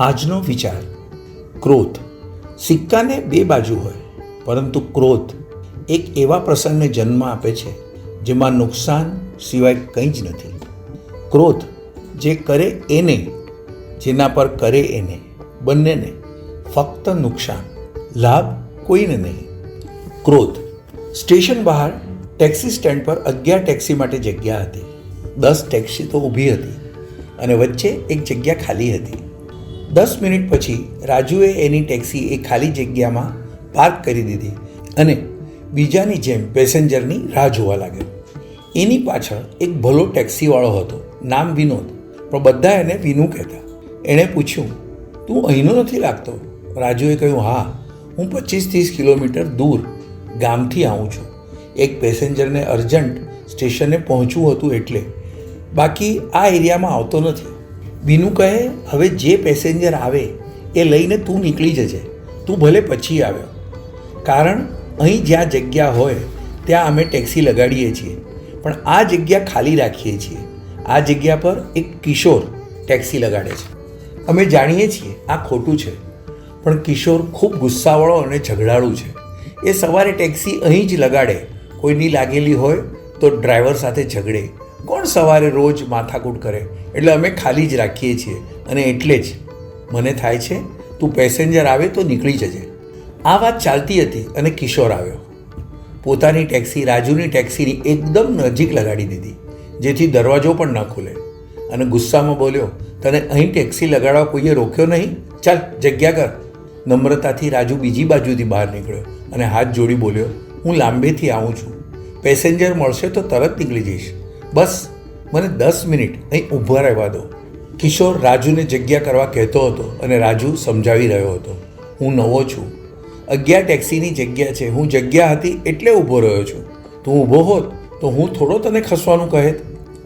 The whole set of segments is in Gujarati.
આજનો વિચાર. ક્રોધ. સિક્કાને બે બાજુ હોય, પરંતુ ક્રોધ એક એવા પ્રસંગને જન્મ આપે છે જેમાં નુકસાન સિવાય કંઈ જ નથી. ક્રોધ જે કરે એને, જેના પર કરે એને, બંનેને ફક્ત નુકસાન, લાભ કોઈને નહીં. ક્રોધ. સ્ટેશન બહાર ટેક્સી સ્ટેન્ડ પર 11 ટેક્સી માટે જગ્યા હતી. 10 ટેક્સી તો ઊભી હતી અને વચ્ચે એક જગ્યા ખાલી હતી. 10 મિનિટ પછી રાજુએ એની ટેક્સી એ ખાલી જગ્યામાં પાર્ક કરી દીધી અને બીજાની જેમ પેસેન્જરની રાહ જોવા લાગ્યો. એની પાછળ એક ભલો ટેક્સીવાળો હતો, નામ વિનોદ, પણ બધા એને વિનુ કહેતા. એણે પૂછ્યું, તું અહીંનો નથી લાગતો? રાજુએ કહ્યું, હા, હું 25-30 કિલોમીટર દૂર ગામથી આવું છું. એક પેસેન્જરને અર્જન્ટ સ્ટેશને પહોંચવું હતું એટલે, બાકી આ એરિયામાં આવતો નથી. વિનુ કહે, હવે જે પેસેન્જર આવે એ લઈને તું નીકળી જજે, તું ભલે પછી આવ્યો. કારણ અહીં જ્યાં જગ્યા હોય ત્યાં અમે ટેક્સી લગાડીએ છીએ, પણ આ જગ્યા ખાલી રાખીએ છીએ. આ જગ્યા પર એક કિશોર ટેક્સી લગાડે છે. અમે જાણીએ છીએ આ ખોટું છે, પણ કિશોર ખૂબ ગુસ્સાવાળો અને ઝઘડાળુ છે. એ સવારે ટેક્સી અહીં જ લગાડે, કોઈની લાગેલી હોય તો ડ્રાઈવર સાથે ઝઘડે. કોણ સવારે રોજ માથાકૂટ કરે? એટલે અમે ખાલી જ રાખીએ છીએ અને એટલે જ મને થાય છે તું પેસેન્જર આવે તો નીકળી જજે. આ વાત ચાલતી હતી અને કિશોર આવ્યો. પોતાની ટેક્સી રાજુની ટેક્સીની એકદમ નજીક લગાડી દીધી, જેથી દરવાજો પણ ન ખુલે, અને ગુસ્સામાં બોલ્યો, તને અહીં ટેક્સી લગાડવા કોઈએ રોક્યો નહીં? ચાલ જગ્યા કર. નમ્રતાથી રાજુ બીજી બાજુથી બહાર નીકળ્યો અને હાથ જોડી બોલ્યો, હું લાંબેથી આવું છું, પેસેન્જર મળશે તો તરત નીકળી જઈશ, બસ મને 10 મિનિટ અહીં ઊભા રહેવા દો. કિશોર રાજુને જગ્યા કરવા કહેતો હતો અને રાજુ સમજાવી રહ્યો હતો, હું નવો છું, 11 ટેક્સીની જગ્યા છે, હું જગ્યા હતી એટલે ઊભો રહ્યો છું. તું ઊભો હોત તો હું થોડો તને ખસવાનું કહેત.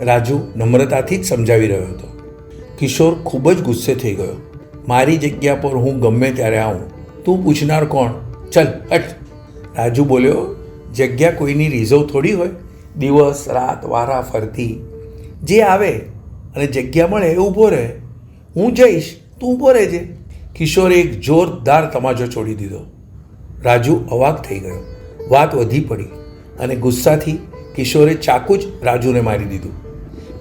રાજુ નમ્રતાથી જ સમજાવી રહ્યો હતો. કિશોર ખૂબ જ ગુસ્સે થઈ ગયો. મારી જગ્યા પર હું ગમે ત્યારે આવું, તું પૂછનાર કોણ? ચલ હટ. રાજુ બોલ્યો, જગ્યા કોઈની રિઝર્વ થોડી હોય, દિવસ રાત વારા ફરતી જે આવે અને જગ્યા મળે એ ઊભો રહે. હું જઈશ, તું ઊભો રહેજે. કિશોરે એક જોરદાર તમાચો છોડી દીધો. રાજુ અવાક થઈ ગયો. વાત વધી પડી અને ગુસ્સાથી કિશોરે ચાકુ જ રાજુને મારી દીધું.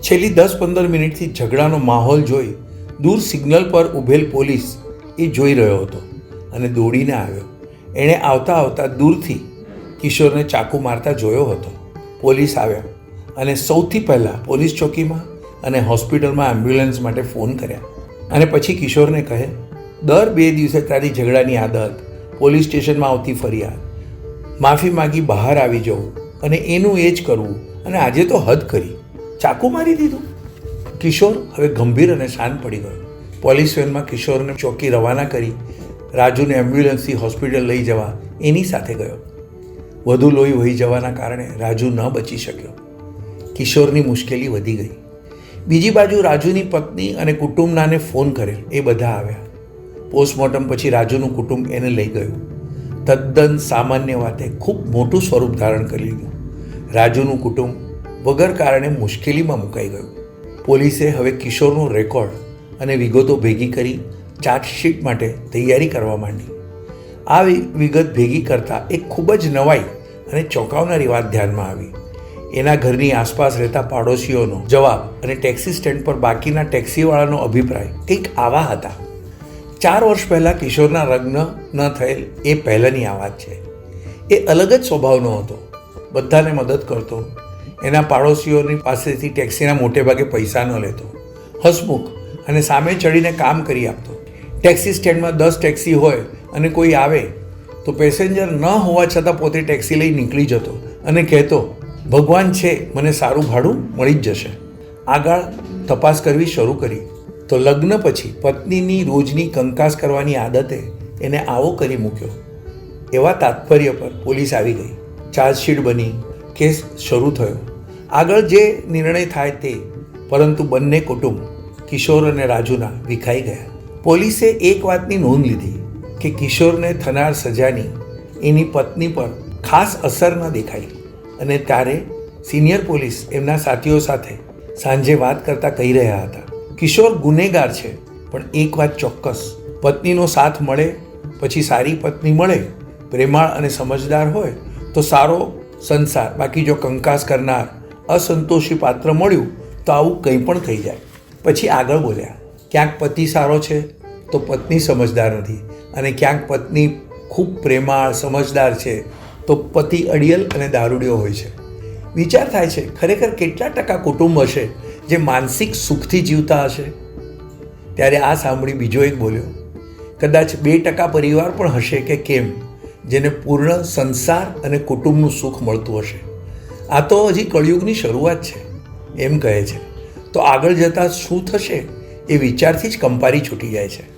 છેલ્લી 10-15 મિનિટથી ઝઘડાનો માહોલ જોઈ દૂર સિગ્નલ પર ઊભેલ પોલીસ એ જોઈ રહ્યો હતો અને દોડીને આવ્યો. એણે આવતા આવતા દૂરથી કિશોરને ચાકુ મારતા જોયો હતો. પોલીસ આવ્યા અને સૌથી પહેલાં પોલીસ ચોકીમાં અને હોસ્પિટલમાં એમ્બ્યુલન્સ માટે ફોન કર્યા. અને પછી કિશોરને કહે, દર 2 દિવસે તારી ઝઘડાની આદત, પોલીસ સ્ટેશનમાં આવતી ફરિયાદ, માફી માગી બહાર આવી જવું અને એનું એ જ કરવું, અને આજે તો હદ કરી, ચાકુ મારી દીધું. કિશોર હવે ગંભીર અને શાંત પડી ગયો. પોલીસ વેનમાં કિશોરને ચોકી રવાના કરી રાજુને એમ્બ્યુલન્સથી હોસ્પિટલ લઈ જવા એની સાથે ગયો. વધુ લોહી વહી જવાના કારણે રાજુ ન બચી શક્યો. કિશોરની મુશ્કેલી વધી ગઈ. બીજી બાજુ રાજુની પત્ની અને કુટુંબનાને ફોન કરેલ, એ બધા આવ્યા. પોસ્ટમોર્ટમ પછી રાજુનું કુટુંબ એને લઈ ગયું. તદ્દન સામાન્ય વાતે ખૂબ મોટું સ્વરૂપ ધારણ કરી લીધું. રાજુનું કુટુંબ વગર કારણે મુશ્કેલીમાં મુકાઈ ગયું. પોલીસે હવે કિશોરનું રેકોર્ડ અને વિગતો ભેગી કરી ચાર્જશીટ માટે તૈયારી કરવા માંડી. આ વિગત ભેગી કરતાં એક ખૂબ જ નવાઈ અને ચોંકાવનારી વાત ધ્યાનમાં આવી. એના ઘરની આસપાસ રહેતા પાડોશીઓનો જવાબ અને ટેક્સી સ્ટેન્ડ પર બાકીના ટેક્સીવાળાનો અભિપ્રાય કંઈક આવા હતા. 4 વર્ષ પહેલાં કિશોરના લગ્ન ન થયેલ એ પહેલાંની આ વાત છે. એ અલગ જ સ્વભાવનો હતો, બધાને મદદ કરતો, એના પાડોશીઓની પાસેથી ટેક્સીના મોટે ભાગે પૈસા ન લેતો, હસમુખ અને સામે ચડીને કામ કરી આપતો. ટેક્સી સ્ટેન્ડમાં 10 ટેક્સી હોય અને કોઈ આવે તો પેસેન્જર ન હોવા છતાં પોતે ટેક્સી લઈ નીકળી જતો અને કહેતો, ભગવાન છે, મને સારું ભાડું મળી જ જશે. આગળ તપાસ કરવી શરૂ કરી તો લગ્ન પછી પત્નીની રોજની કંકાસ કરવાની આદતે એને આવો કરી મૂક્યો. એવા તાત્પર્ય પર પોલીસ આવી ગઈ. ચાર્જશીટ બની, કેસ શરૂ થયો. આગળ જે નિર્ણય થાય તે, પરંતુ બંને કુટુંબ કિશોર અને રાજુના વિખાઈ ગયા. પોલીસે એક વાતની નોંધ લીધી કે કિશોરને થનાર સજાની એની પત્ની પર ખાસ અસર ન દેખાઈ, અને ત્યારે સિનિયર પોલીસ એમના સાથીઓ સાથે સાંજે વાત કરતા કહી રહ્યા હતા, કિશોર ગુનેગાર છે, પણ એક વાત ચોક્કસ, પત્નીનો સાથ મળે પછી સારી પત્ની મળે, પ્રેમાળ અને સમજદાર હોય તો સારો સંસાર. બાકી જો કંકાસ કરનાર અસંતોષી પાત્ર મળ્યું તો આવું કંઈ પણ થઈ જાય. પછી આગળ બોલ્યા, ક્યાંક પતિ સારો છે તો પત્ની સમજદાર નથી, અને ક્યાંક પત્ની ખૂબ પ્રેમાળ સમજદાર છે તો પતિ અડિયલ અને દારૂડિયો હોય છે. વિચાર થાય છે, ખરેખર કેટલા ટકા કુટુંબ હશે જે માનસિક સુખથી જીવતા હશે? ત્યારે આ સાંભળી બીજો એક બોલ્યો, કદાચ 2% પરિવાર પણ હશે કે કેમ જેને પૂર્ણ સંસાર અને કુટુંબનું સુખ મળતું હશે. આ તો હજી કળિયુગની શરૂઆત છે એમ કહે છે. તો આગળ જતાં શું થશે એ વિચારથી જ કંપારી છૂટી જાય છે.